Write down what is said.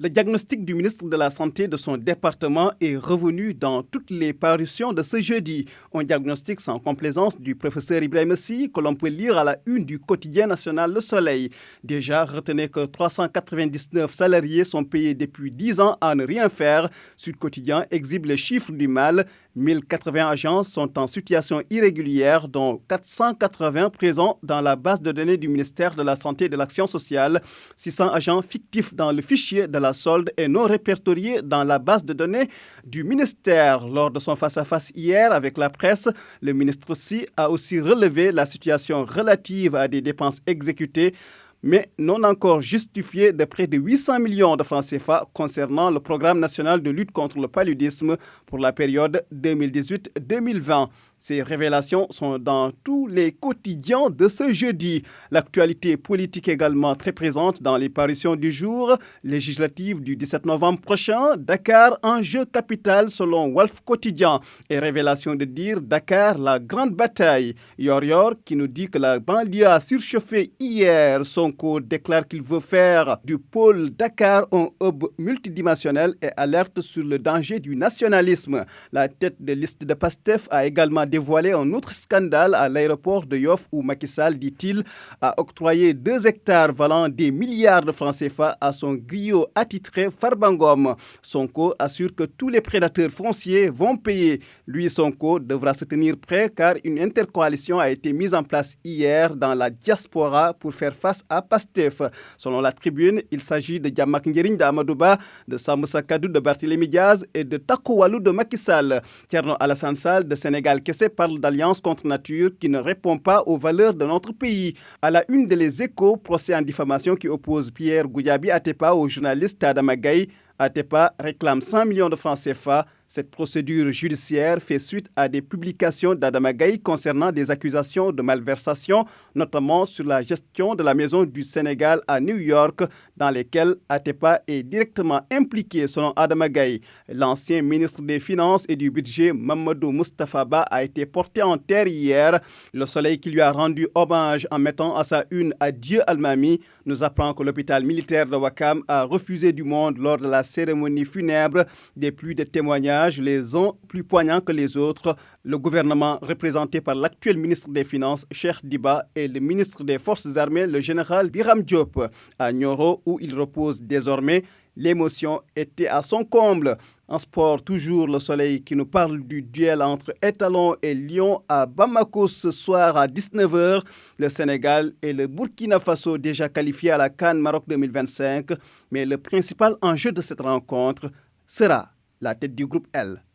Le diagnostic du ministre de la Santé de son département est revenu dans toutes les parutions de ce jeudi. Un diagnostic sans complaisance du professeur Ibrahim Sy que l'on peut lire à la une du quotidien national Le Soleil. Déjà, retenez que 399 salariés sont payés depuis 10 ans à ne rien faire. Sud Quotidien exhibe les chiffres du mal. 1080 agents sont en situation irrégulière, dont 480 présents dans la base de données du ministère de la Santé et de l'Action sociale, 600 agents fictifs dans le fichier de la solde et non répertoriés dans la base de données du ministère. Lors de son face-à-face hier avec la presse, le ministre Sy a aussi relevé la situation relative à des dépenses exécutées mais non encore justifié de près de 800 millions de francs CFA concernant le programme national de lutte contre le paludisme pour la période 2018-2020. Ces révélations sont dans tous les quotidiens de ce jeudi. L'actualité politique également très présente dans les parutions du jour. Législative du 17 novembre prochain, Dakar, enjeu capital selon Walf Quotidien. Et révélation de dire Dakar, la grande bataille. Yor qui nous dit que la banlieue a surchauffé hier. Sonko déclare qu'il veut faire du pôle Dakar un hub multidimensionnel et alerte sur le danger du nationalisme. La tête de liste de Pastef a également dévoilé un autre scandale à l'aéroport de Yoff où Macky Sall, dit-il, a octroyé 2 hectares valant des milliards de francs CFA à son griot attitré Farbangom. Sonko assure que tous les prédateurs fonciers vont payer. Lui, Sonko, devra se tenir prêt car une intercoalition a été mise en place hier dans la diaspora pour faire face à Pastef. Selon la tribune, il s'agit de Diamak Ndiering d'Amadouba, de Samoussa Kadou de Barthélémy Diaz et de Tako Walou de Macky Sall. Thierno Alassane Sall de Sénégal Kessé parle d'alliance contre nature qui ne répond pas aux valeurs de notre pays. À la une de Les Échos, procès en diffamation qui oppose Pierre Goudiaby Atepa au journaliste Adama Gaye. Atepa réclame 100 millions de francs CFA. Cette procédure judiciaire fait suite à des publications d'Adama Gaye concernant des accusations de malversation, notamment sur la gestion de la Maison du Sénégal à New York, dans lesquelles Atepa est directement impliqué selon Adama Gaye. L'ancien ministre des Finances et du Budget, Mamadou Moustapha Ba, a été porté en terre hier. Le Soleil qui lui a rendu hommage en mettant à sa une Adieu Almami nous apprend que l'hôpital militaire de Ouakam a refusé du monde lors de la cérémonie funèbre. Des pluies de témoignages, les uns plus poignants que les autres. Le gouvernement représenté par l'actuel ministre des Finances, Cheikh Diba, et le ministre des Forces armées, le général Biram Diop. À Nioro, où il repose désormais, l'émotion était à son comble. En sport, toujours le Soleil qui nous parle du duel entre Étalon et Lyon à Bamako ce soir à 19h. Le Sénégal et le Burkina Faso déjà qualifiés à la CAN Maroc 2025. Mais le principal enjeu de cette rencontre sera la tête du groupe L.